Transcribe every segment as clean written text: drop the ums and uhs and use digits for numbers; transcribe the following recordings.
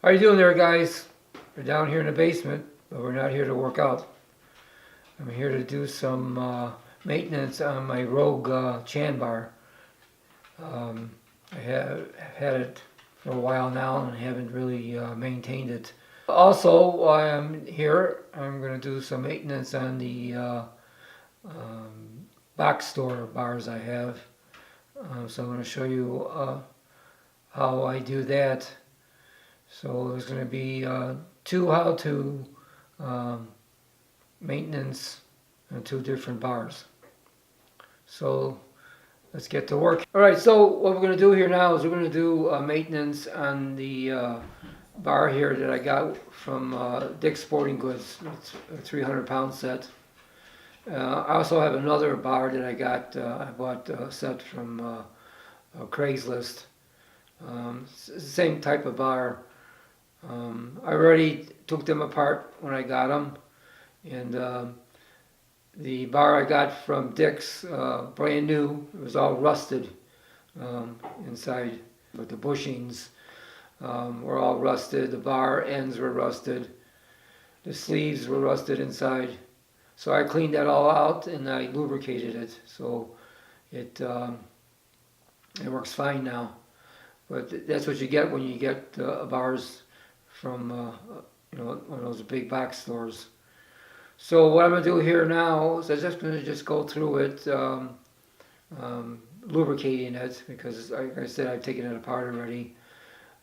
How you doing there, guys? We're down here in the basement, but we're not here to work out. I'm here to do some maintenance on my Rogue Chan bar. I have had it for a while now and haven't really maintained it. Also, while I'm here, I'm going to do some maintenance on the box store bars I have. So I'm going to show you how I do that. So there's going to be two how-to maintenance on two different bars. So let's get to work. Alright, so what we're going to do here now is we're going to do maintenance on the bar here that I got from Dick's Sporting Goods. It's a 300 pound set. I also have another bar that I got, I bought a set from Craigslist. It's the same type of bar. I already took them apart when I got them, and the bar I got from Dick's, brand new, it was all rusted inside, but the bushings were all rusted, the bar ends were rusted, the sleeves were rusted inside. So I cleaned that all out and I lubricated it, so it works fine now. But that's what you get when you get bars from one of those big box stores. So what I'm going to do here now is I'm just going to go through it, lubricating it, because like I said, I've taken it apart already,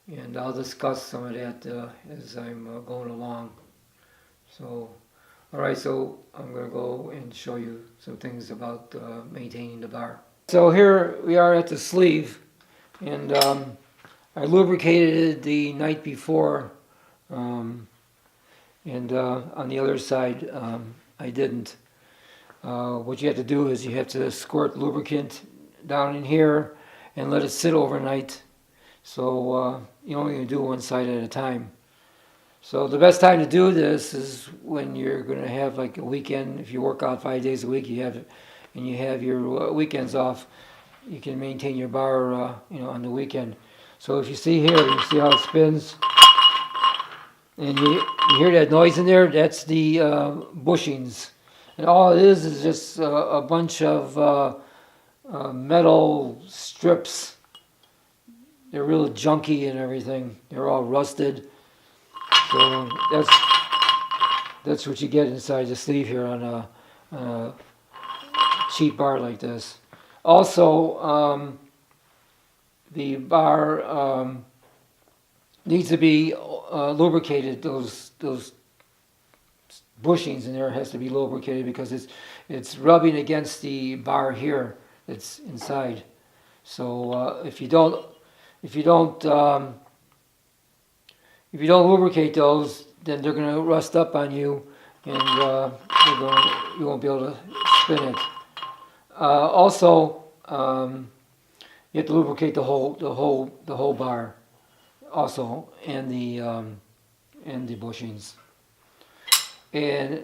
and I'll discuss some of that as I'm going along. So, alright, so I'm going to go and show you some things about maintaining the bar. So here we are at the sleeve, and I lubricated it the night before, and on the other side I didn't. What you have to do is you have to squirt lubricant down in here and let it sit overnight. So you only can do one side at a time. So the best time to do this is when you're going to have like a weekend. If you work out 5 days a week, you have your weekends off. You can maintain your bar, on the weekend. So if you see here, you see how it spins, and you hear that noise in there. That's the bushings, and all it is just a bunch of metal strips. They're real junky and everything. They're all rusted. So that's what you get inside the sleeve here on a cheap bar like this. Also, the bar needs to be lubricated. Those bushings in there has to be lubricated because it's rubbing against the bar here that's inside. So if you don't lubricate those, then they're going to rust up on you, and you won't be able to spin it. Also, you have to lubricate the whole bar, also, and the bushings, and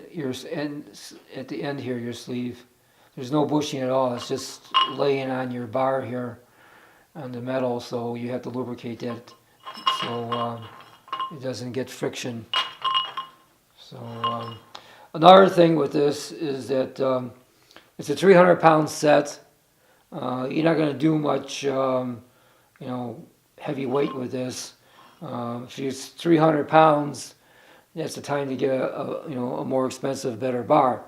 at the end here, your sleeve. There's no bushing at all. It's just laying on your bar here, on the metal. So you have to lubricate that, so it doesn't get friction. So another thing with this is that it's a 300 pound set. You're not going to do much, heavy weight with this. If it's 300 pounds, that's the time to get a more expensive, better bar.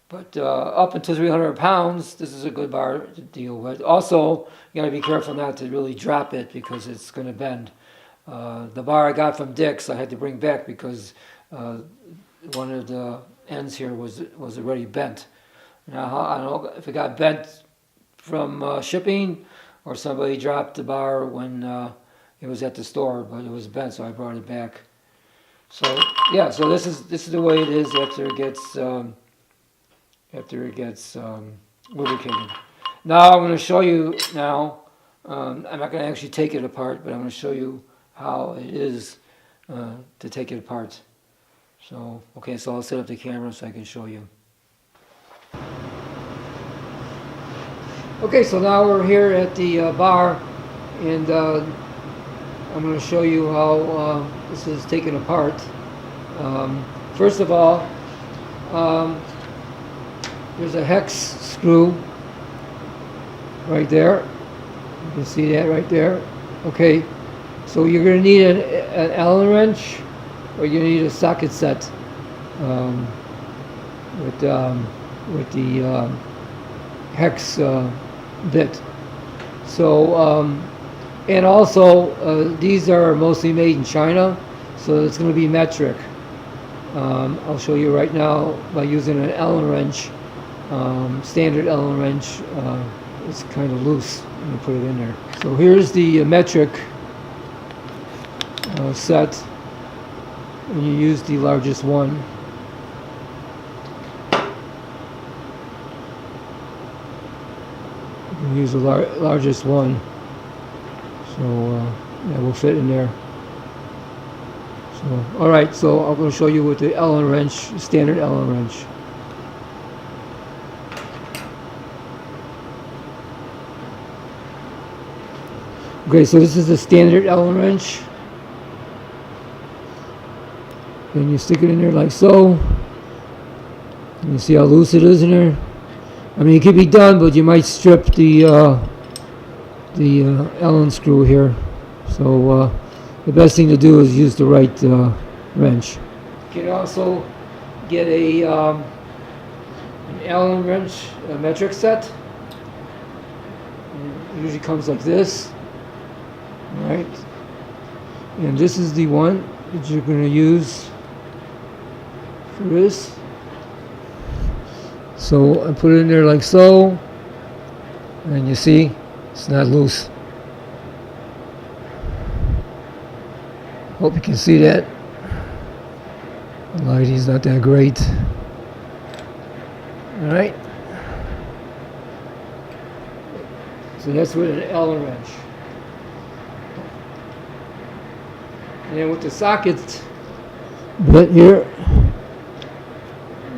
But up until 300 pounds, this is a good bar to deal with. Also, you got to be careful not to really drop it because it's going to bend. The bar I got from Dick's, I had to bring back because one of the ends here was already bent. Now, I don't know if it got bent from shipping or somebody dropped the bar when it was at the store, but it was bent, so I brought it back. So yeah, so this is the way it is after it gets lubricated. Now I'm going to show you now. I'm not going to actually take it apart, but I'm going to show you how it is to take it apart. So okay, so I'll set up the camera so I can show you. Okay, so now we're here at the bar, and I'm going to show you how this is taken apart. First of all, there's a hex screw right there. You can see that right there. Okay, so you're going to need an Allen wrench, or you need a socket set with the hex bit. So, and also these are mostly made in China, so it's going to be metric. I'll show you right now by using an Allen wrench. Standard Allen wrench. It's kind of loose. I'm going to put it in there. So here's the metric set, and you use the largest one. You can use the largest one, so that will fit in there. So, all right, so I'm going to show you with the Allen wrench, standard Allen wrench. Okay, so this is the standard Allen wrench. And you stick it in there like so. And you see how loose it is in there? I mean, it could be done, but you might strip the Allen screw here. So the best thing to do is use the right wrench. You can also get an Allen wrench, a metric set. It usually comes like this. All right. And this is the one that you're going to use for this. So I put it in there like so, and you see it's not loose. Hope you can see that. The lighting's not that great. Alright. So that's with an Allen wrench. And then with the socket bit here,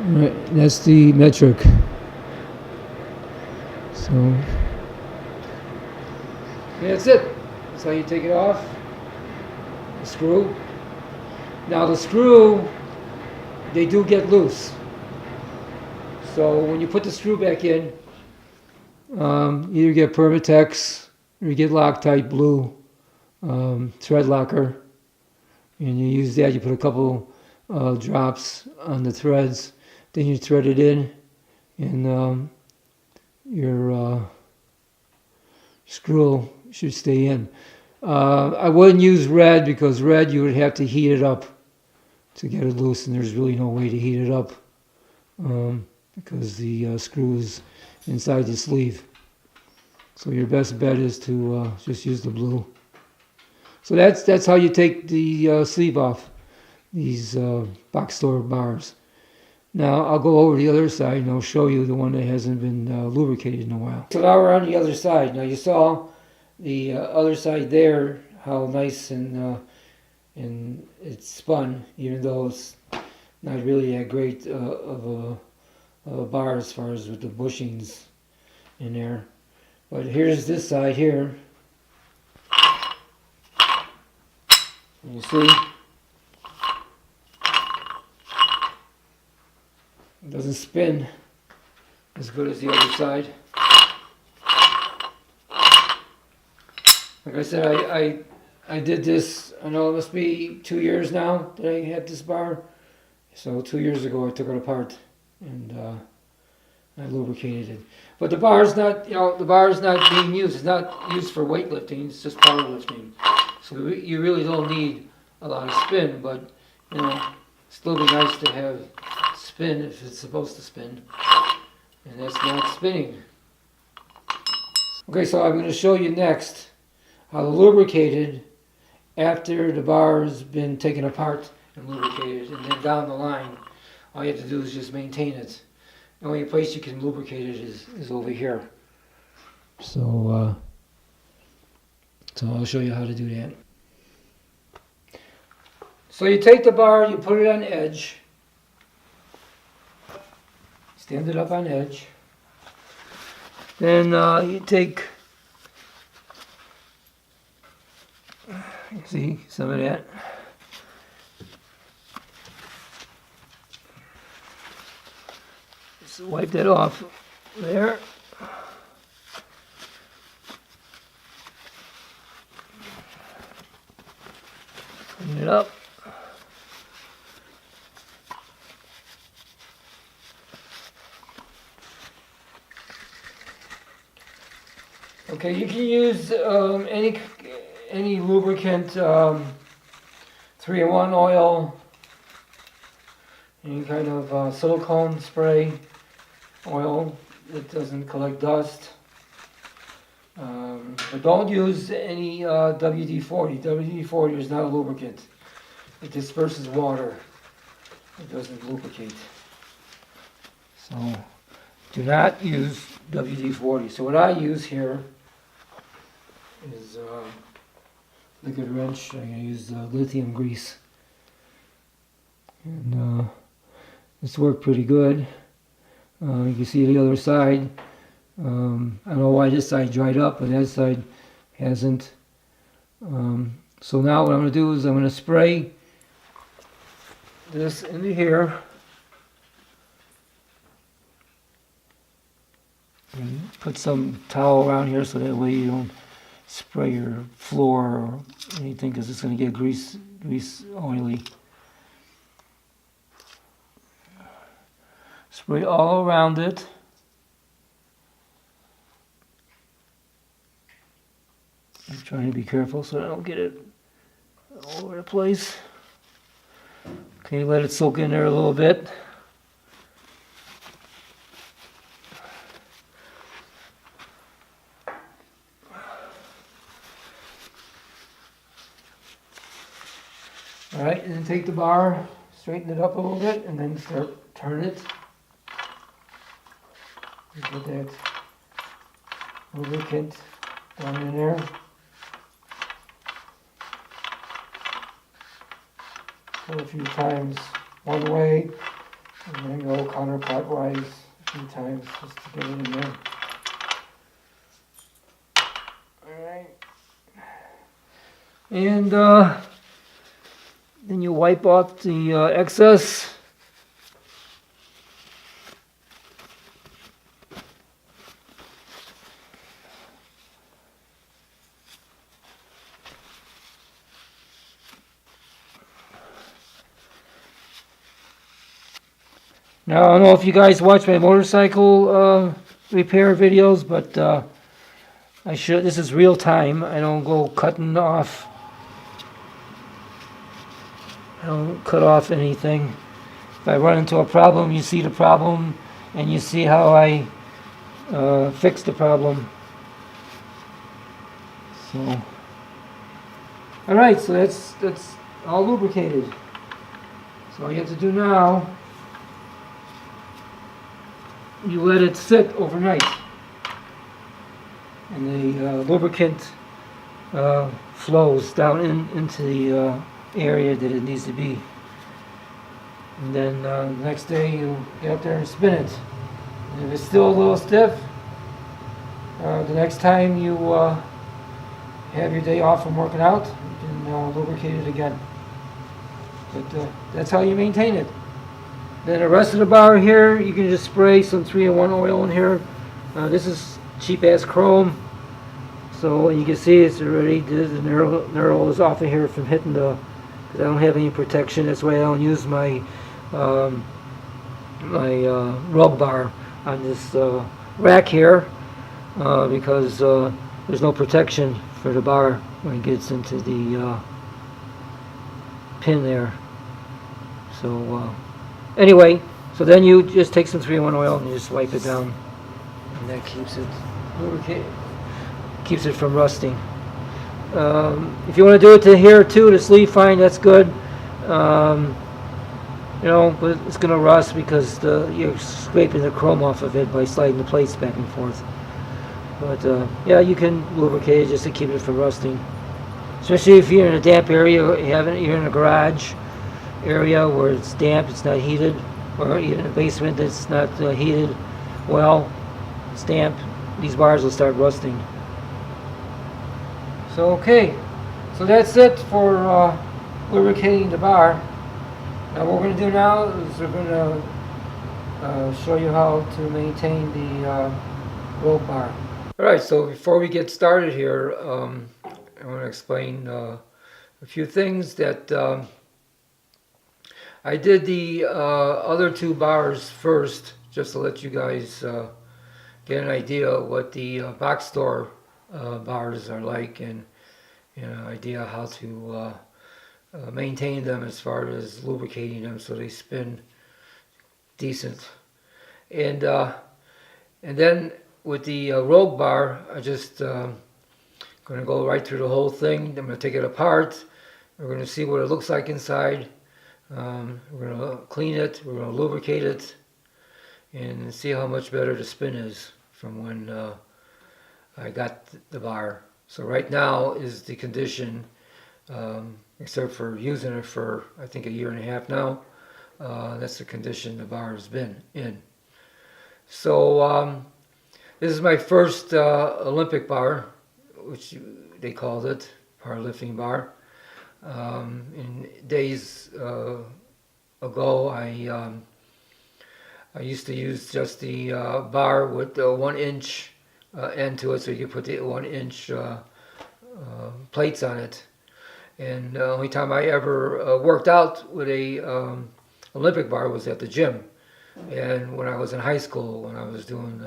right, that's the metric. So that's it. That's how you take it off. The screw. Now the screw, they do get loose. So when you put the screw back in, either get Permatex or you get Loctite Blue thread locker, and you use that. You put a couple drops on the threads, then you thread it in, and your screw should stay in. I wouldn't use red, because red you would have to heat it up to get it loose, and there's really no way to heat it up because the screw is inside the sleeve. So your best bet is to just use the blue. So that's how you take the sleeve off these box store bars. Now I'll go over the other side and I'll show you the one that hasn't been lubricated in a while. So now we're on the other side. Now you saw the other side there, how nice and it's spun, even though it's not really that great of a bar as far as with the bushings in there. But here's this side here. You see, it doesn't spin as good as the other side. Like I said, I did this, I know it must be 2 years now that I had this bar. So 2 years ago I took it apart and I lubricated it. But the bar is not, the bar is not being used. It's not used for weightlifting, it's just powerlifting. So you really don't need a lot of spin, but still be nice to have spin if it's supposed to spin. And that's not spinning. Okay, so I'm going to show you next how to lubricate it after the bar has been taken apart and lubricated, and then down the line all you have to do is just maintain it. The only place you can lubricate it is over here. So I'll show you how to do that. So you take the bar, you put it on edge, stand it up on edge, then you take You see some of that? Just wipe that off there. Clean it up. Okay, you can use any lubricant, 3-in-1 oil, any kind of silicone spray oil that doesn't collect dust. But don't use any WD-40. WD-40 is not a lubricant. It disperses water. It doesn't lubricate. So do not use WD-40. So what I use here is liquid wrench. I'm going to use lithium grease. And this worked pretty good. You can see the other side. I don't know why this side dried up, but that side hasn't. So now what I'm going to do is I'm going to spray this into here. And put some towel around here so that way you don't spray your floor or anything, because it's going to get grease oily. Spray all around it. I'm trying to be careful so I don't get it all over the place. Okay, let it soak in there a little bit. Alright, and then take the bar, straighten it up a little bit, and then turn it. Put that lubricant down in there. Go a few times one way, and then go counterclockwise a few times just to get it in there. Alright. And then you wipe off the excess. Now, I don't know if you guys watch my motorcycle repair videos, but this is real time. I don't go cutting off. I don't cut off anything. If I run into a problem, you see the problem, and you see how I fix the problem. So, all right, so that's all lubricated. So all you have to do now, you let it sit overnight, and the lubricant flows down into the area that it needs to be. And then the next day you get up there and spin it. And if it's still a little stiff, the next time you have your day off from working out, you can lubricate it again. But that's how you maintain it. Then the rest of the bar here, you can just spray some 3-in-1 oil in here. This is cheap ass chrome. So you can see it's already, the knurl is off of here from hitting the, because I don't have any protection. That's why I don't use my rug bar on this rack here, because there's no protection for the bar when it gets into the pin there. So anyway, so then you just take some 3-in-1 oil and you just wipe it down, and that keeps it lubricated, keeps it from rusting. If you want to do it to here too, the sleeve fine, that's good. You know, but it's going to rust because you're scraping the chrome off of it by sliding the plates back and forth. But yeah, you can lubricate it just to keep it from rusting. Especially if you're in a damp area, you're in a garage area where it's damp, it's not heated, or even in a basement that's not heated well, it's damp, these bars will start rusting. So okay, So that's it for lubricating the bar. Now what we're going to do now is we're going to show you how to maintain the Rogue bar. Alright, so before we get started here, I want to explain a few things that I did the other two bars first, just to let you guys get an idea of what the box store bars are like, and an idea how to maintain them as far as lubricating them so they spin decent. And then with the Rogue bar, I just going to go right through the whole thing. I'm going to take it apart. We're going to see what it looks like inside. We're going to clean it. We're going to lubricate it and see how much better the spin is from when I got the bar. So right now is the condition, except for using it for I think a year and a half now. That's the condition the bar has been in. So this is my first Olympic bar, which they called it, powerlifting bar. In days ago, I used to use just the bar with the 1 inch end to it, so you could put the 1 inch plates on it. And the only time I ever worked out with a Olympic bar was at the gym, and when I was in high school, when I was doing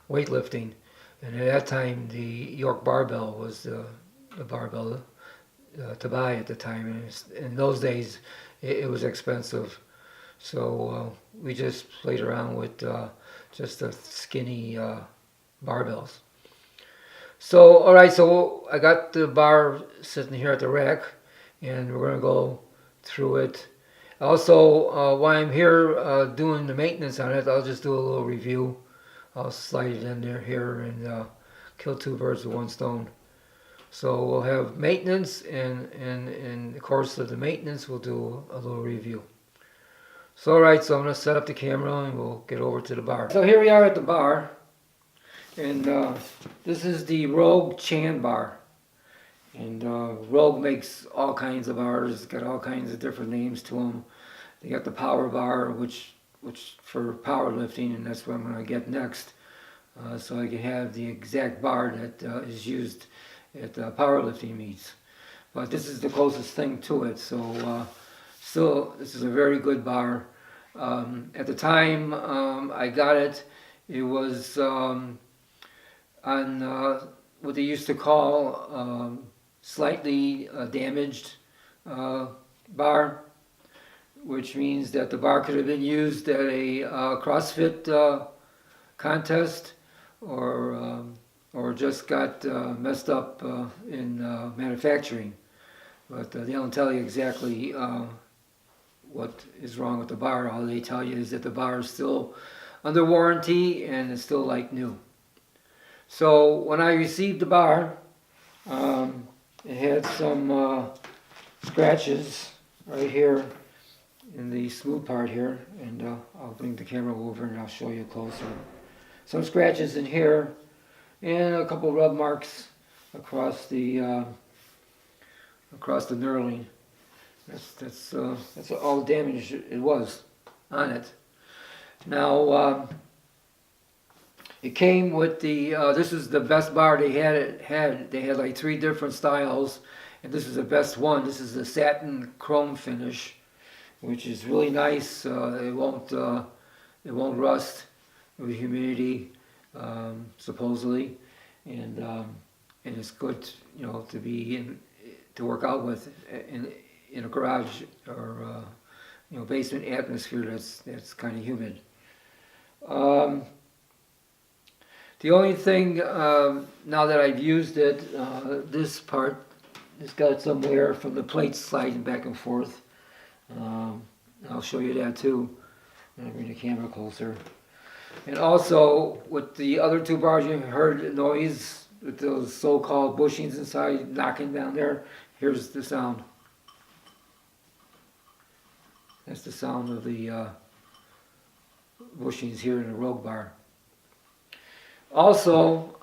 weightlifting, and at that time the York barbell was the barbell to buy at the time, and in those days it was expensive, so we just played around with just the skinny barbells. So alright, so I got the bar sitting here at the rack, and we're going to go through it. Also, while I'm here doing the maintenance on it, I'll just do a little review. I'll slide it in there here and kill two birds with one stone. So we'll have maintenance, and in the course of the maintenance we'll do a little review. So alright, so I'm going to set up the camera and we'll get over to the bar. So here we are at the bar, and this is the Rogue Chan bar. And Rogue makes all kinds of bars, got all kinds of different names to them. They got the power bar, which for powerlifting, and that's what I'm going to get next. So I can have the exact bar that is used at powerlifting meets. But this is the closest thing to it, so still this is a very good bar. At the time I got it, it was on what they used to call slightly damaged bar, which means that the bar could have been used at a CrossFit contest, or just got messed up in manufacturing. But they don't tell you exactly what is wrong with the bar. All they tell you is that the bar is still under warranty and it's still like new. So when I received the bar, it had some scratches right here in the smooth part here, and I'll bring the camera over and I'll show you closer. Some scratches in here, and a couple rub marks across the knurling. That's all the damage it was on it. Now it came with the this is the best bar they had. They had like 3 different styles, and this is the best one. This is the satin chrome finish, which is really nice. It won't rust with humidity, supposedly, and it's good, you know, to be to work out with in a garage or you know, basement atmosphere that's kind of humid. The only thing now that I've used it, this part has got some wear from the plates sliding back and forth. I'll show you that too. I'll bring the camera closer. And also with the other 2 bars, you heard the noise with those so-called bushings inside knocking down there. Here's the sound. That's the sound of the bushings here in the Rogue bar. Also,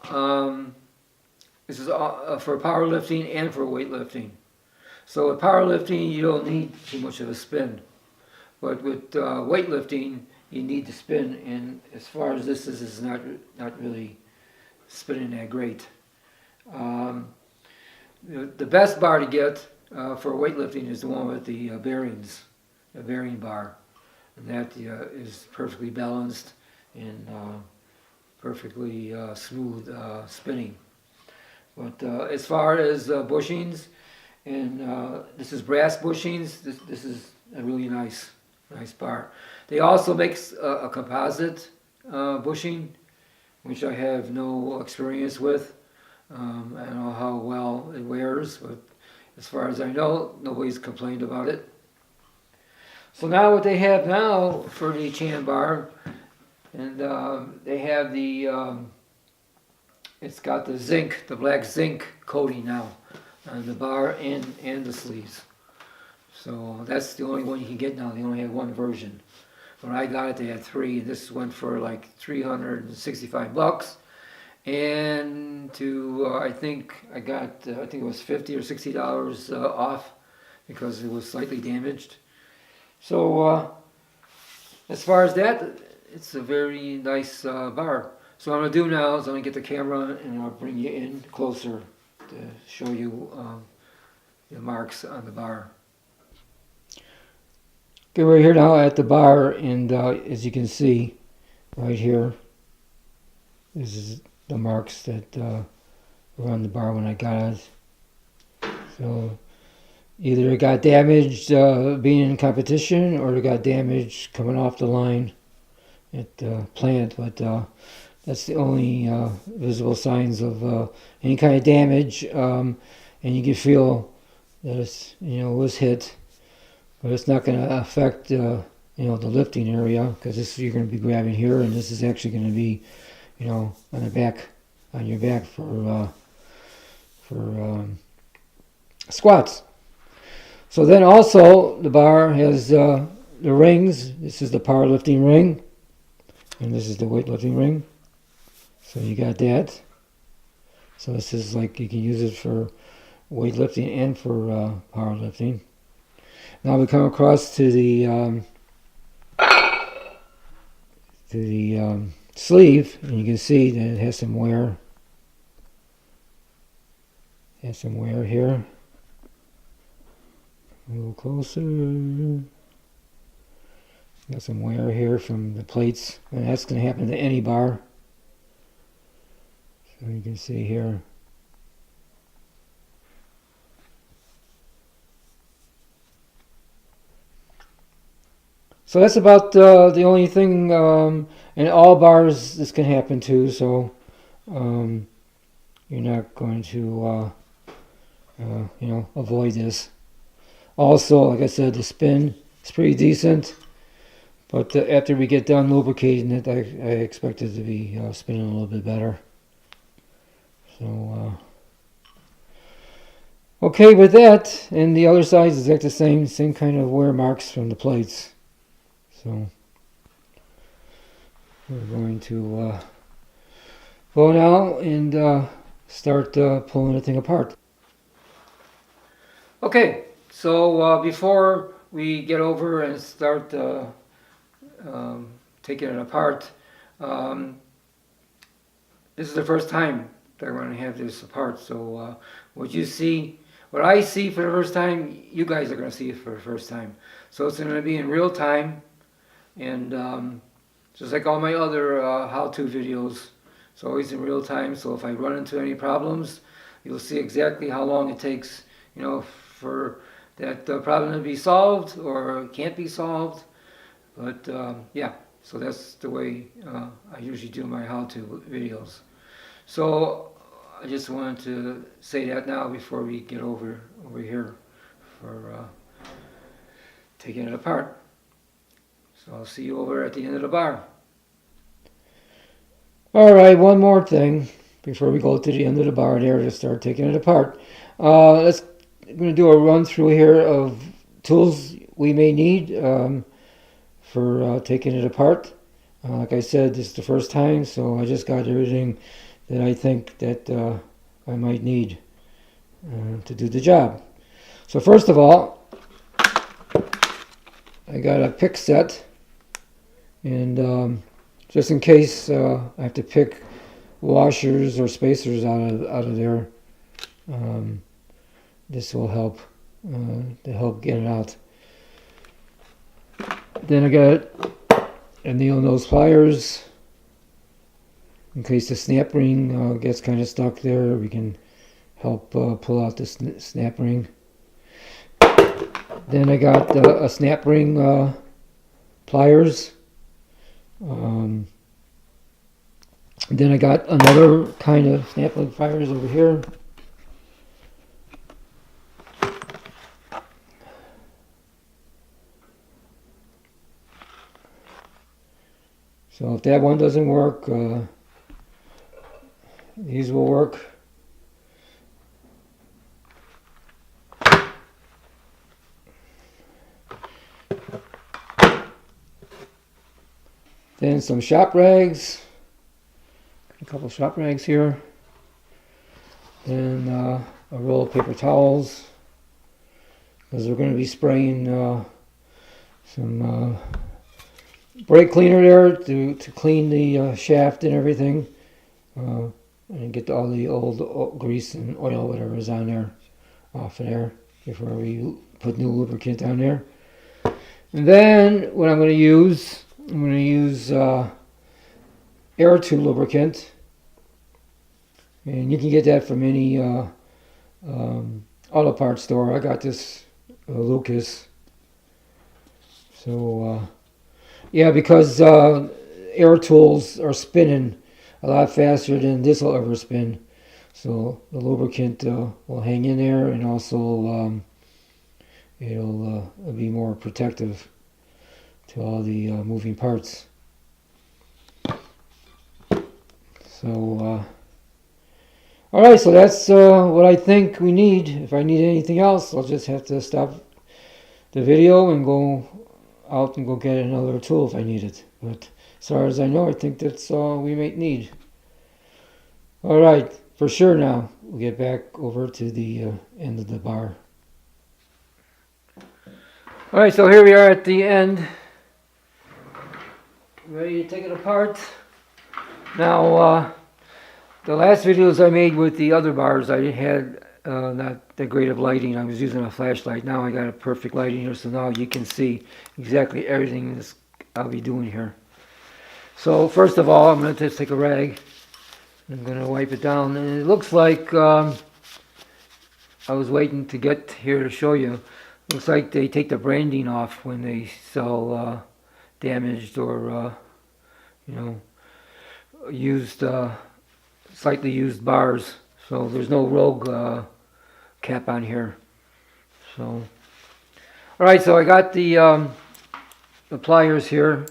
This is for powerlifting and for weightlifting. So with powerlifting, you don't need too much of a spin. But with weightlifting, you need to spin. And as far as this is not really spinning that great. The best bar to get for weightlifting is the one with the bearings, the bearing bar. And that is perfectly balanced and perfectly smooth spinning. But as far as bushings, and this is brass bushings, this is a really nice bar. They also make a composite bushing, which I have no experience with. I don't know how well it wears, but as far as I know, nobody's complained about it. So now what they have now for the Chan bar, and they have the, it's got the zinc, the black zinc coating now on the bar and the sleeves. So that's the only one you can get now. They only have one version. When I got it, they had three. This went for like $365. And I think I got, I think it was $50 or $60 off because it was slightly damaged. So as far as that, it's a very nice bar. So what I'm going to do now is I'm going to get the camera and I'll bring you in closer to show you the marks on the bar. Okay, we're here now at the bar, and as you can see right here, this is the marks that were on the bar when I got it. So either it got damaged being in competition, or it got damaged coming off the line at the plant, but that's the only visible signs of any kind of damage, and you can feel that it's, was hit, but it's not going to affect the lifting area, because you're going to be grabbing here, and this is actually going to be on the back, on your back for squats. So then also the bar has the rings. This is the powerlifting ring, and this is the weightlifting ring. So you got that. So this is like, you can use it for weightlifting and for powerlifting. Now we come across to the sleeve, and you can see that it has some wear. It has some wear here. A little closer. Got some wear here from the plates, and that's going to happen to any bar. So you can see here. So that's about the only thing, in all bars this can happen to, so you're not going to avoid this. Also, like I said, the spin is pretty decent, but after we get done lubricating it, I expect it to be spinning a little bit better. So okay with that, and the other side is exactly the same kind of wear marks from the plates. So we're going to go now and start pulling the thing apart. Okay, so before we get over and start taking it apart, this is the first time that we're going to have this apart. So what I see for the first time, you guys are going to see it for the first time. So it's going to be in real time. And just like all my other how-to videos, it's always in real time. So if I run into any problems, you'll see exactly how long it takes, for that problem to be solved or can't be solved. But yeah, so that's the way I usually do my how-to videos. So I just wanted to say that now before we get over here for taking it apart. So I'll see you over at the end of the bar. Alright, one more thing before we go to the end of the bar there to start taking it apart. I'm going to do a run through here of tools we may need for taking it apart. Like I said, this is the first time, so I just got everything that I think that I might need to do the job. So first of all, I got a pick set, and just in case I have to pick washers or spacers out of there, this will help to help get it out. Then I got a needle nose pliers in case the snap ring gets kind of stuck there. We can help pull out the snap ring. Then I got a snap ring pliers. Then I got another kind of snap ring pliers over here. So if that one doesn't work, these will work. Then some shop rags, a couple shop rags here. Then a roll of paper towels, because we're going to be spraying some brake cleaner there to clean the shaft and everything, and get all the old grease and oil, whatever is on there, off of there before we put new lubricant on there. And then what I'm going to use air tube lubricant, and you can get that from any auto parts store. I got this Lucas. So yeah, because air tools are spinning a lot faster than this will ever spin, so the lubricant will hang in there, and also it'll be more protective to all the moving parts. So all right, so that's what I think we need. If I need anything else, I'll just have to stop the video and go out and go get another tool if I need it. But as far as I know, I think that's all we might need. All right, for sure now, we'll get back over to the end of the bar. All right, so here we are at the end. Ready to take it apart. Now, the last videos I made with the other bars, I had not that great of lighting. I was using a flashlight. Now I got a perfect lighting here, so now you can see exactly everything I'll be doing here. So first of all, I'm going to just take a rag. I'm going to wipe it down, and it looks like I was waiting to get here to show you. Looks like they take the branding off when they sell damaged or used, slightly used bars. So there's no Rogue cap on here. So, all right. So I got the pliers here.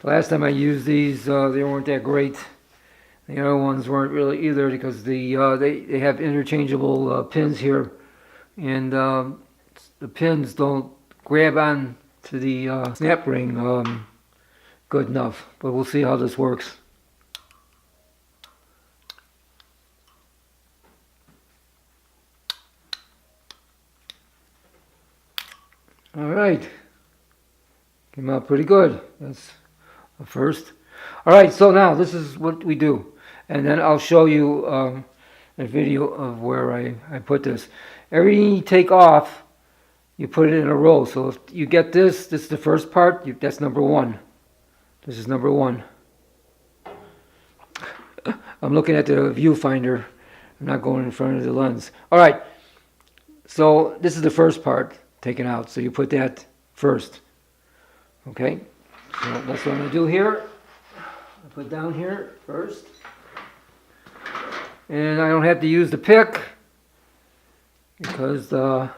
The last time I used these, they weren't that great. The other ones weren't really either, because they have interchangeable pins here, and the pins don't grab on to the snap ring good enough. But we'll see how this works. All right, came out pretty good. That's a first. All right, so now this is what we do, and then I'll show you a video of where I put this. Everything you take off, you put it in a row. So if you get this is the first part. That's number one. This is number one. I'm looking at the viewfinder. I'm not going in front of the lens. All right, so this is the first part taken out, so you put that first. Okay, so that's what I'm going to do here. I put down here first, and I don't have to use the pick because the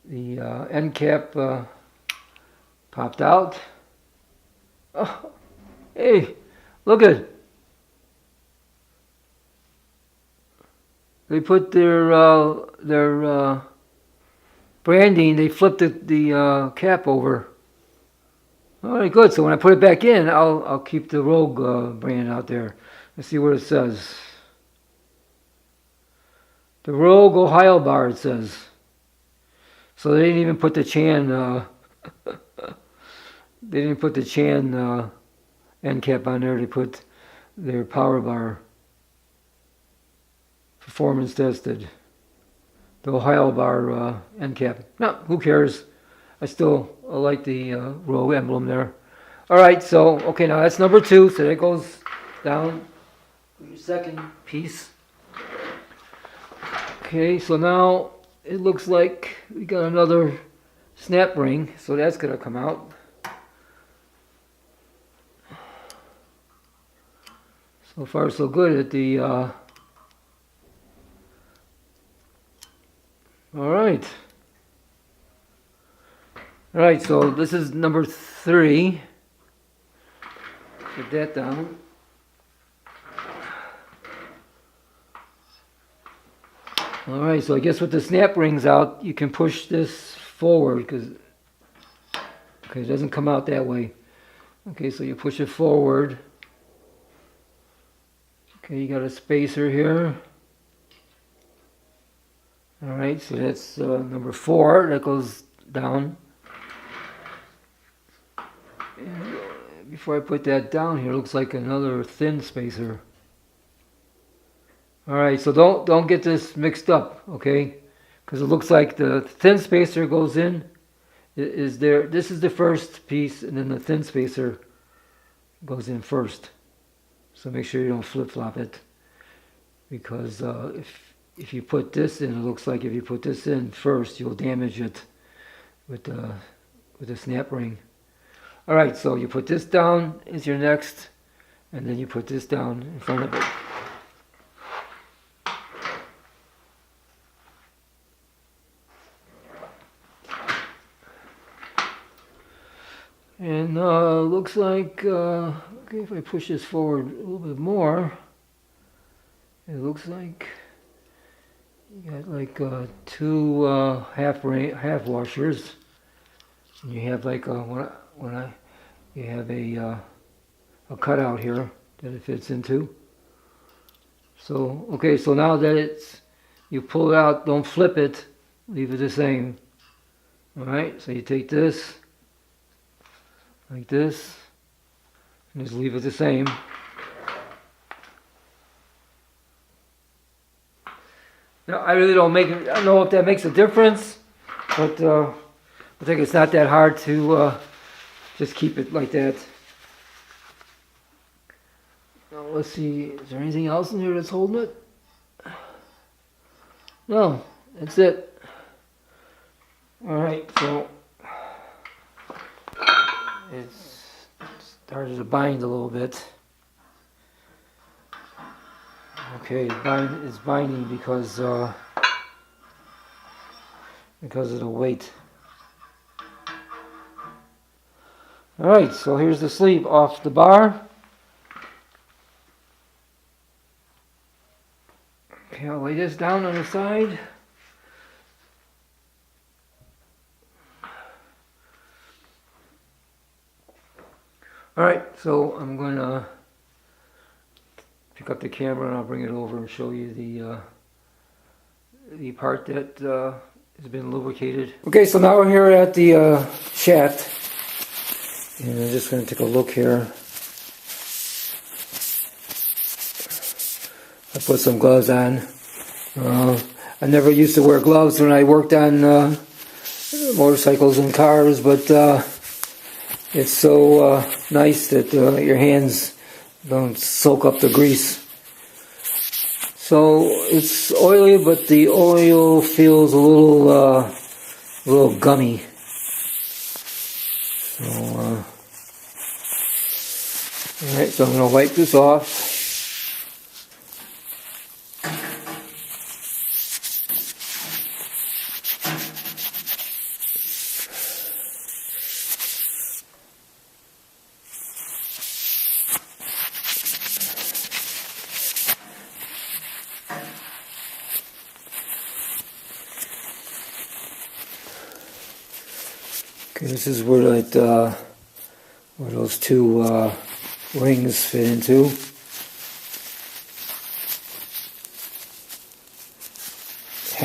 end cap popped out. Oh, hey, look at it. They put their branding, they flipped the cap over. All right, good. So when I put it back in, I'll keep the Rogue brand out there. Let's see what it says. The Rogue Ohio bar, it says. So they didn't even put the Chan, they didn't put the Chan end cap on there. They put their power bar. Performance tested. The Ohio bar end cap. No, who cares? I like the Rogue emblem there. Alright, so, okay, now that's number 2. So that goes down. Your second piece. Okay, so now it looks like we got another snap ring, so that's going to come out. So far so good at the Alright, so this is number 3. Put that down. Alright, so I guess with the snap rings out, you can push this forward because it doesn't come out that way. Okay, so you push it forward. Okay, you got a spacer here. Alright, so that's number 4. That goes down. And before I put that down here, it looks like another thin spacer. Alright, so don't get this mixed up, okay? Because it looks like the thin spacer goes in, is there. This is the first piece, and then the thin spacer goes in first. So make sure you don't flip-flop it. Because if you put this in, it looks like if you put this in first, you'll damage it with the snap ring. Alright, so you put this down is your next, and then you put this down in front of it. And looks like, okay, if I push this forward a little bit more, it looks like you got like 2 half washers. And you have like you have a cutout here that it fits into. So okay, so now that you pull it out, don't flip it, leave it the same. All right, so you take this like this, and just leave it the same. Now, I really don't know if that makes a difference, but I think it's not that hard to just keep it like that. Now, let's see, is there anything else in here that's holding it? No, that's it. Alright, so it's started to bind a little bit. Okay, it's binding because of the weight. Alright, so here's the sleeve off the bar. Okay, I'll lay this down on the side. Alright, so I'm going to pick up the camera and I'll bring it over and show you the part that has been lubricated. Okay, so now we're here at the shaft, and I'm just going to take a look here. I put some gloves on. I never used to wear gloves when I worked on motorcycles and cars, but it's so nice that your hands don't soak up the grease. So it's oily, but the oil feels a little gummy. So alright, so I'm going to wipe this off. Okay, this is where where those 2 rings fit into.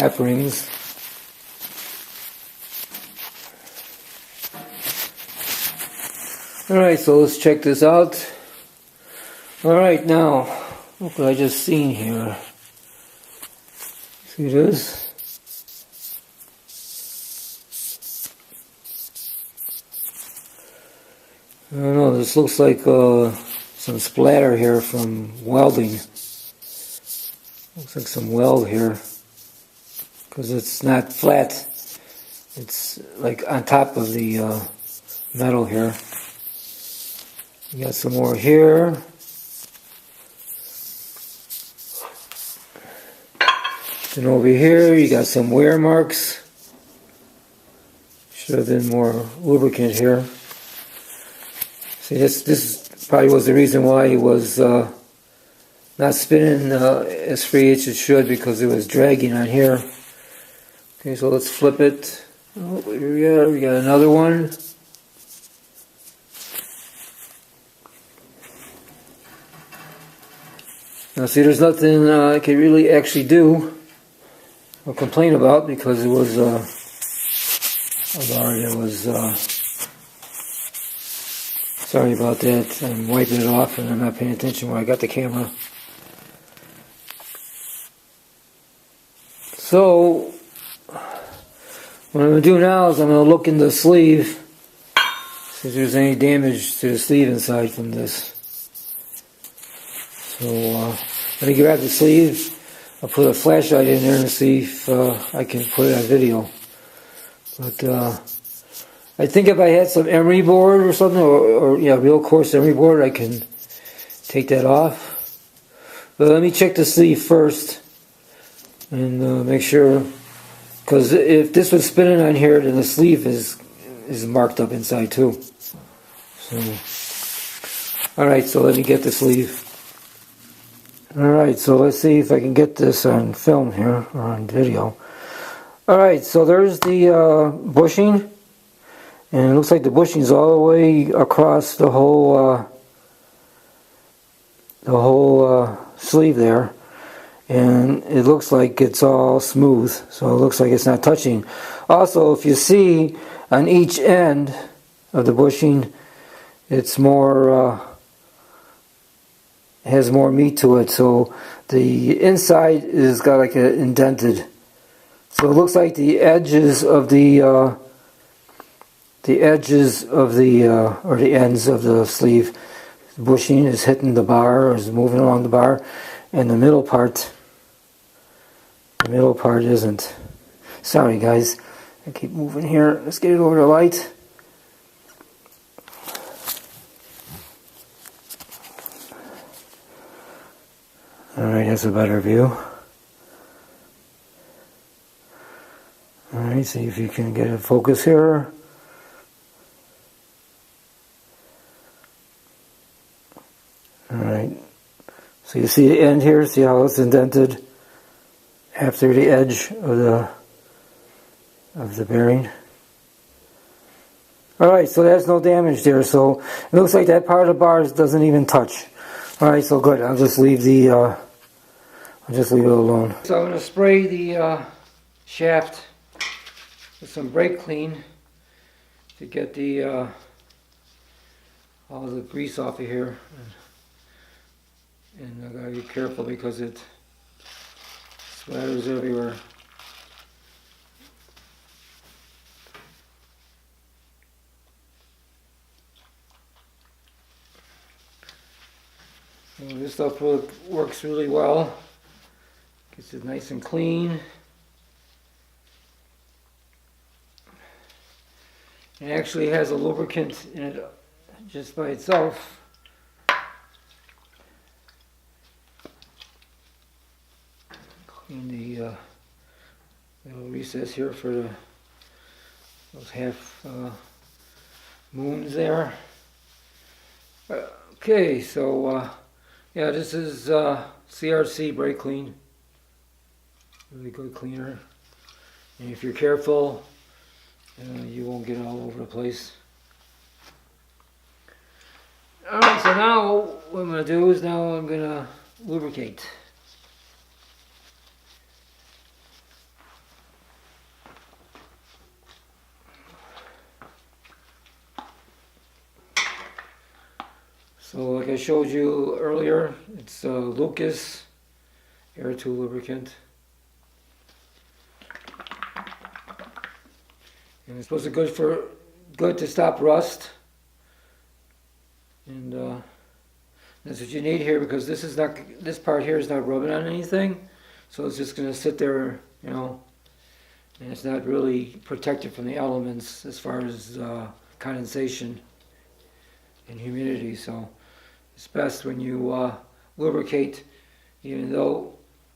snap rings. Alright, so let's check this out. Alright, now, look what I just seen here. See this? I don't know, this looks like some splatter here from welding. Looks like some weld here. Because it's not flat. It's like on top of the metal here. You got some more here. Then over here you got some wear marks. Should have been more lubricant here. See, this probably was the reason why it was not spinning as free as it should, because it was dragging on here. Okay, so let's flip it. Oh, here we got another one. Now see, there's nothing I could really actually do or complain about, because it was sorry about that. I'm wiping it off and I'm not paying attention when I got the camera. So what I'm going to do now is I'm going to look in the sleeve, see if there's any damage to the sleeve inside from this. So let me grab the sleeve. I'll put a flashlight in there and see if I can put it on video. But I think if I had some emery board or something, or yeah, real coarse emery board, I can take that off. But let me check the sleeve first and make sure, because if this was spinning on here, then the sleeve is marked up inside too. So, all right, so let me get the sleeve. Alright, so let's see if I can get this on film here, or on video. Alright, so there's the bushing, and it looks like the bushing is all the way across the whole sleeve there, and it looks like it's all smooth, so it looks like it's not touching. Also, if you see on each end of the bushing, it's more has more meat to it, so the inside is got like a indented. So it looks like the edges of the or the ends of the sleeve bushing is hitting the bar, or is moving along the bar, and the middle part isn't. Sorry guys, I keep moving here. Let's get it over the light. Alright, that's a better view. Alright, see if you can get a focus here. Alright, so you see the end here, see how it's indented after the edge of the bearing. Alright, so there's no damage there, so it looks like that part of the bars doesn't even touch. Alright, so good, I'll just leave it alone. So I'm going to spray the shaft with some brake clean to get the all the grease off of here. And I gotta be careful because it splatters everywhere. So this stuff works really well. Gets it nice and clean. It actually has a lubricant in it just by itself. Clean the little recess here for those half moons there. Okay, so yeah, this is CRC brake clean. Really good cleaner. And if you're careful, you won't get it all over the place. Alright, so now what I'm going to do is I'm going to lubricate. So like I showed you earlier, it's Lucas Air 2 lubricant. And it's supposed to be good to stop rust. And that's what you need here, because this part here is not rubbing on anything. So it's just going to sit there, you know, and it's not really protected from the elements as far as condensation and humidity. So it's best when you lubricate, even though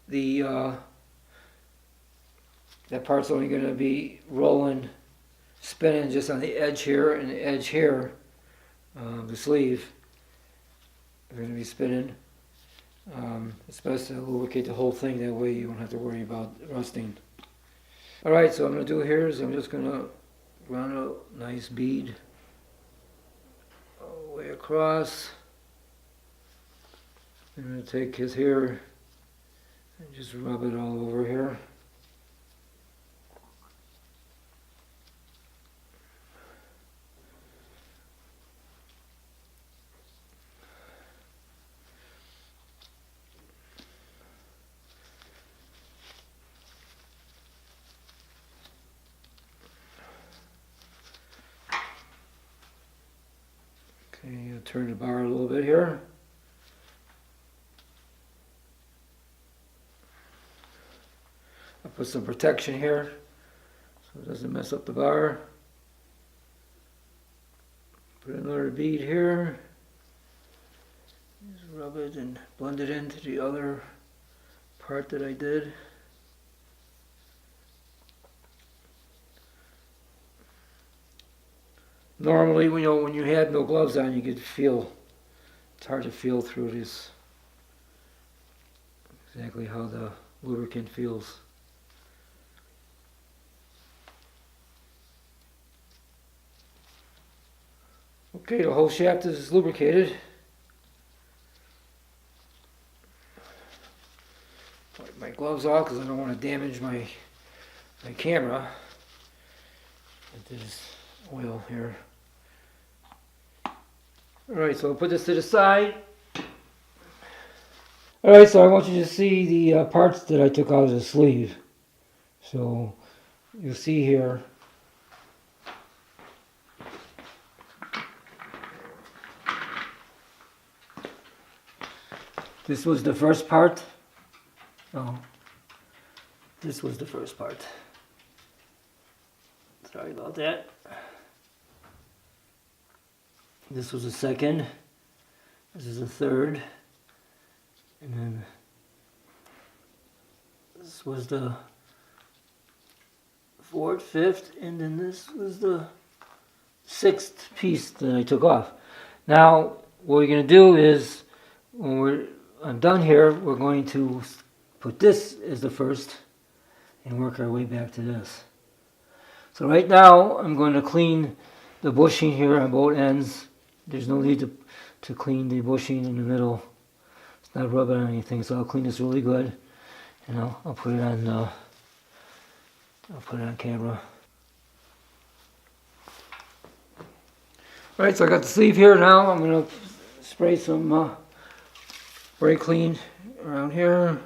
that part's only going to be spinning just on the edge here and the edge here, the sleeve. They're going to be spinning. It's best to lubricate the whole thing, that way you don't have to worry about rusting. Alright, so what I'm going to do here is I'm just going to run a nice bead all the way across. I'm going to take his hair and just rub it all over here. Okay, I'll turn the bar a little bit here. I'll put some protection here so it doesn't mess up the bar. Put another bead here. Just rub it and blend it into the other part that I did. Normally, when you have no gloves on, you could feel, it's hard to feel through this, exactly how the lubricant feels. Okay, the whole shaft is lubricated. Put my gloves off because I don't want to damage my camera with this oil here. Alright, so I'll put this to the side. Alright, so I want you to see the parts that I took out of the sleeve. So you'll see here. This was the first part. Oh, this was the first part. Sorry about that. This was the second. This is the third. And then this was the fourth, fifth, and then this was the sixth piece that I took off. Now, what we're going to do is, when I'm done here, we're going to put this as the first and work our way back to this. So right now, I'm going to clean the bushing here on both ends. There's no need to clean the bushing in the middle. It's not rubbing on anything, so I'll clean this really good, and I'll put it on camera. Alright, so I got the sleeve here now. I'm going to spray some brake clean around here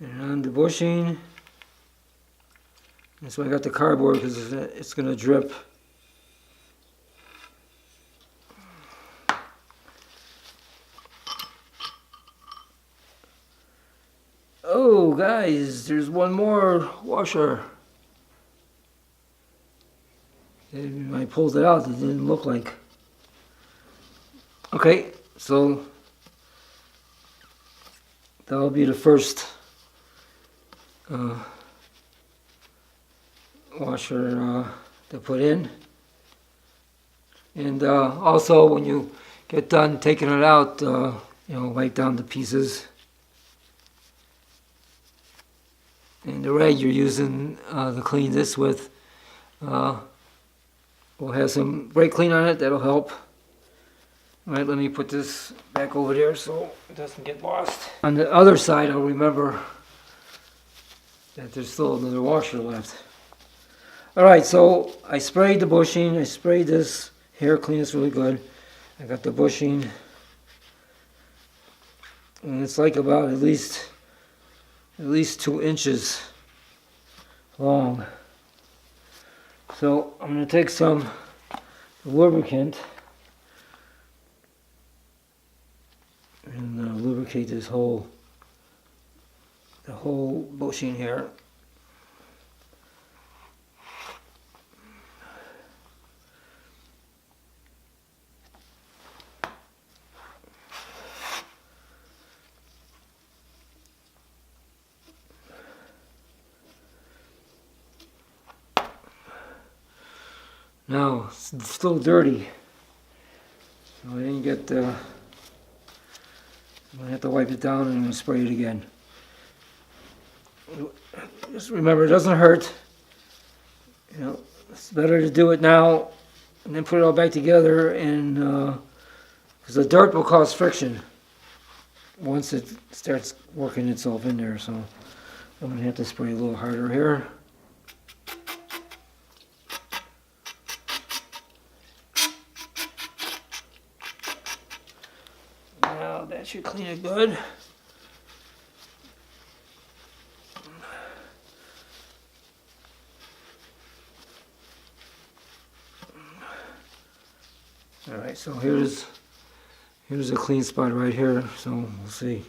and on the bushing. That's why I got the cardboard, because it's going to drip. Oh guys, there's one more washer. When I pulled it out, it didn't look like. Okay, so that'll be the first washer to put in. And also, when you get done taking it out, wipe down the pieces. And the rag you're using to clean this with will have some brake clean on it. That'll help. Alright, let me put this back over there so it doesn't get lost. On the other side, I'll remember that there's still another washer left. Alright, so I sprayed the bushing, I sprayed this here, clean this really good. I got the bushing, and it's like about at least 2 inches long. So I'm going to take some lubricant and lubricate the whole bushing here. Now, it's still dirty, so I didn't get I'm going to have to wipe it down and spray it again. Just remember, it doesn't hurt. You know, it's better to do it now and then put it all back together, and because the dirt will cause friction once it starts working itself in there. So I'm going to have to spray a little harder here. Now that should clean it good. Alright, so here's a clean spot right here, so we'll see.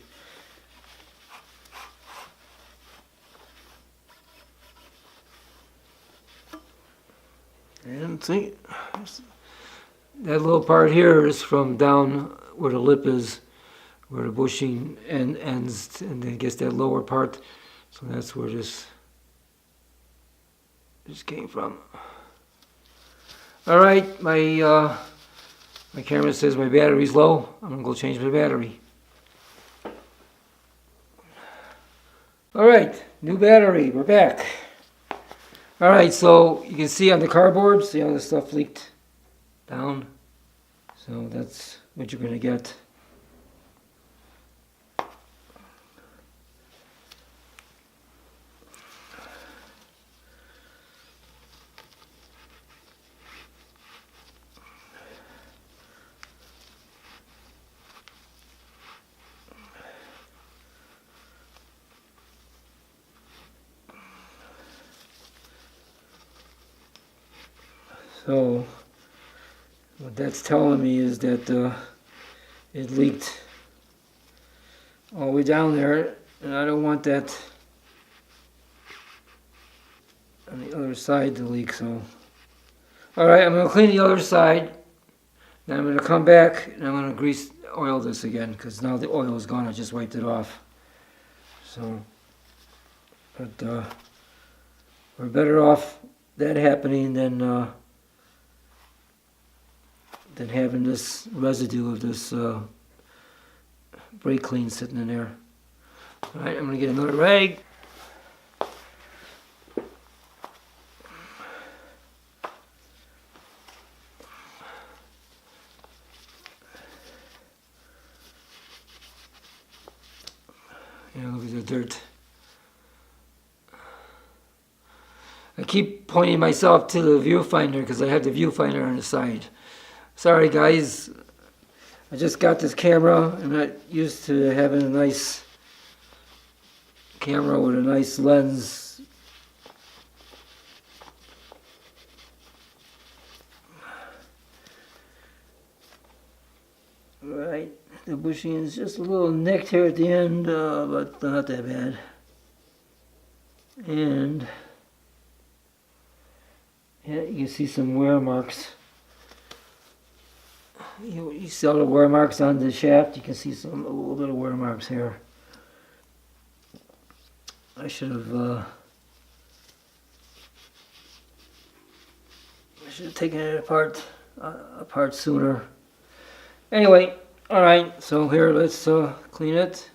And see, that little part here is from down where the lip is, where the bushing ends, and then gets that lower part. So that's where this came from. All right, my camera says my battery's low. I'm gonna go change my battery. All right, new battery. We're back. All right, so you can see on the cardboard, see how the stuff leaked down. So that's what you're gonna get. So what that's telling me is that it leaked all the way down there, and I don't want that on the other side to leak. So, all right, I'm going to clean the other side. Then I'm going to come back and I'm going to oil this again, because now the oil is gone. I just wiped it off. So, but we're better off that happening than having this residue of this brake clean sitting in there. All right, I'm going to get another rag. Yeah, look at the dirt. I keep pointing myself to the viewfinder because I have the viewfinder on the side. Sorry guys, I just got this camera. I'm not used to having a nice camera with a nice lens. Right, the bushing is just a little nicked here at the end, but not that bad. And yeah, you can see some wear marks. You see all the wear marks on the shaft. You can see a little bit of wear marks here. I should have taken it apart sooner. Anyway, all right. So here, let's clean it.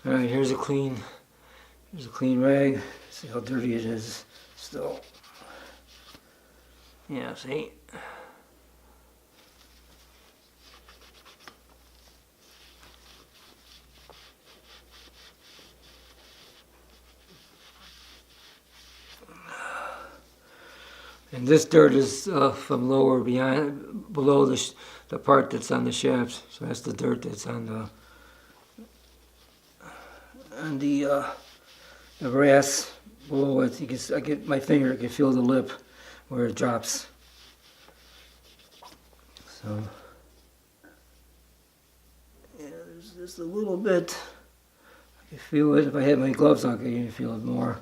All right, here's a clean rag. See how dirty it is still. Yeah, see? And this dirt is from lower below the part that's on the shaft. So that's the dirt that's on the brass below it. You can, I get my finger, I can feel the lip where it drops. So yeah, there's just a little bit. I can feel it. If I had my gloves on, I can feel it more.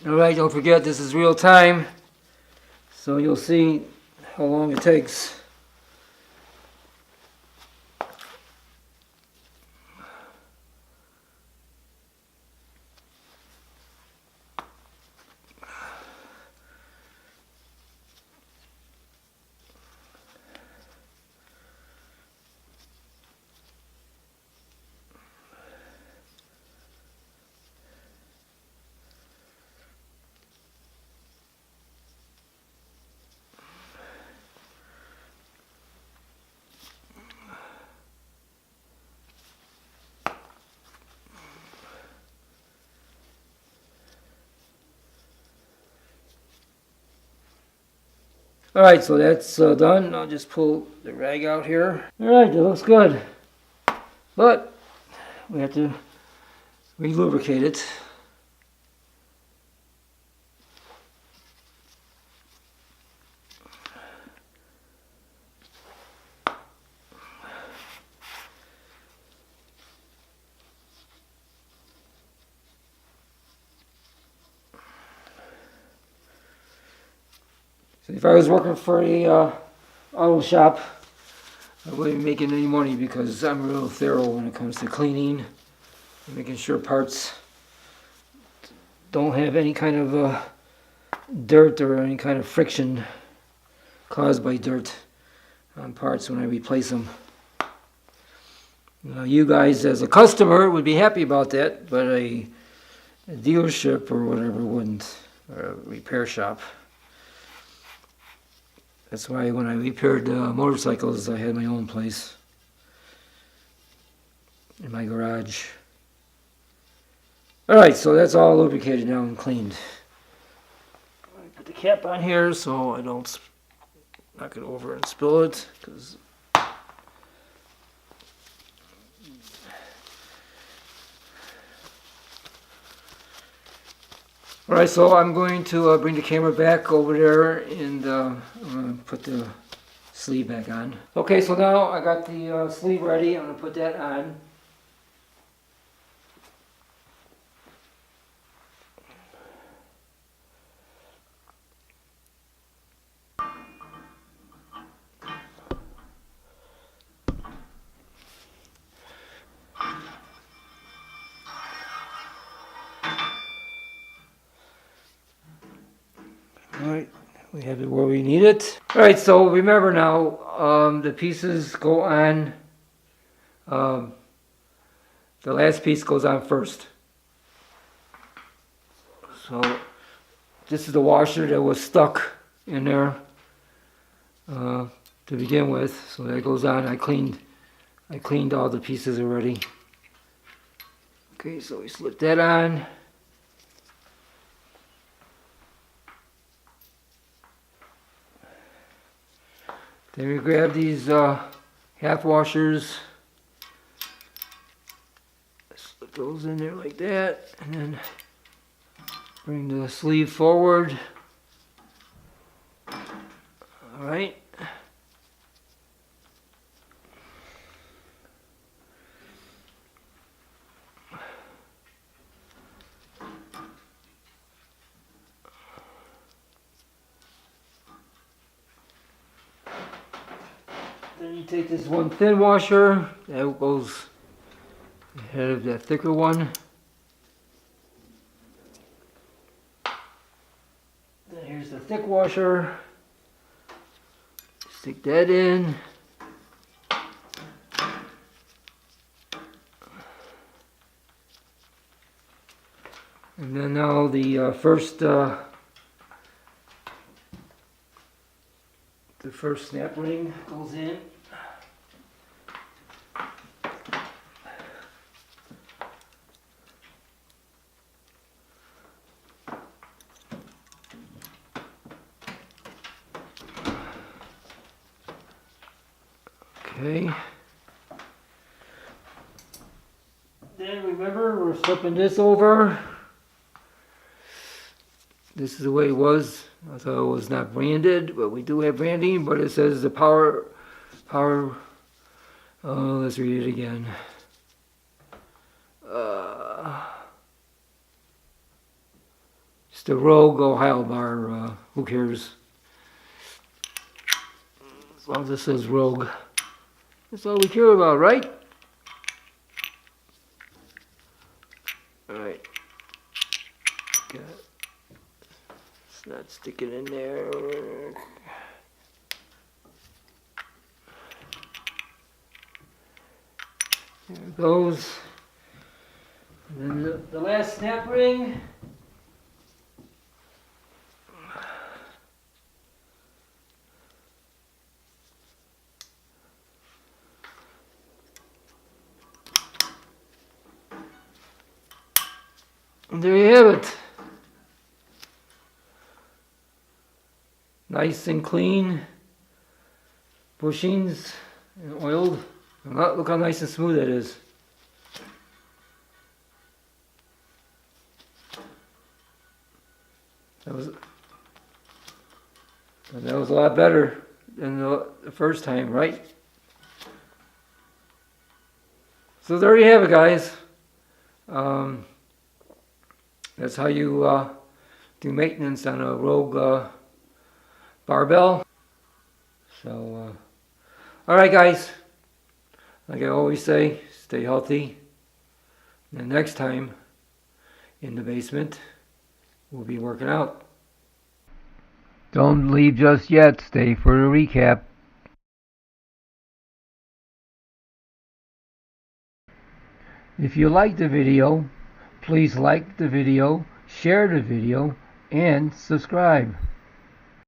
Alright, don't forget this is real time, so you'll see how long it takes. Alright, so that's done. I'll just pull the rag out here. Alright, that looks good. But we have to re-lubricate it. If I was working for a auto shop, I wouldn't be making any money because I'm real thorough when it comes to cleaning and making sure parts don't have any kind of dirt or any kind of friction caused by dirt on parts when I replace them. You guys as a customer would be happy about that, but a dealership or whatever wouldn't, or a repair shop. That's why when I repaired motorcycles, I had my own place in my garage. Alright, so that's all lubricated now and cleaned. I put the cap on here so I don't knock it over and spill it. Alright, so I'm going to bring the camera back over there and I'm going to put the sleeve back on. Okay, so now I got the sleeve ready. I'm going to put that on. Alright, we have it where we need it. Alright, so remember now, the pieces go on, the last piece goes on first. So this is the washer that was stuck in there to begin with. So that goes on. I cleaned all the pieces already. Okay, so we slip that on. Then we grab these half washers, slip those in there like that, and then bring the sleeve forward. Alright. Then you take this one thin washer, that goes ahead of that thicker one. Then here's the thick washer. Stick that in. And then now the first snap ring goes in. Okay. Then remember, we're flipping this over. This is the way it was. I thought it was not branded, but we do have branding, but it says the power, let's read it again. It's the Rogue Ohio bar, who cares? As long as it says Rogue. That's all we care about, right? Alright. It's not sticking in there. There it goes. And then the last snap ring. And there you have it. Nice and clean bushings and oiled. Look how nice and smooth that is. That was a lot better than the first time, right? So there you have it, guys. That's how you do maintenance on a Rogue barbell. So, alright guys, like I always say, stay healthy. And next time in the basement, we'll be working out. Don't leave just yet, stay for the recap. If you liked the video, please like the video, share the video, and subscribe.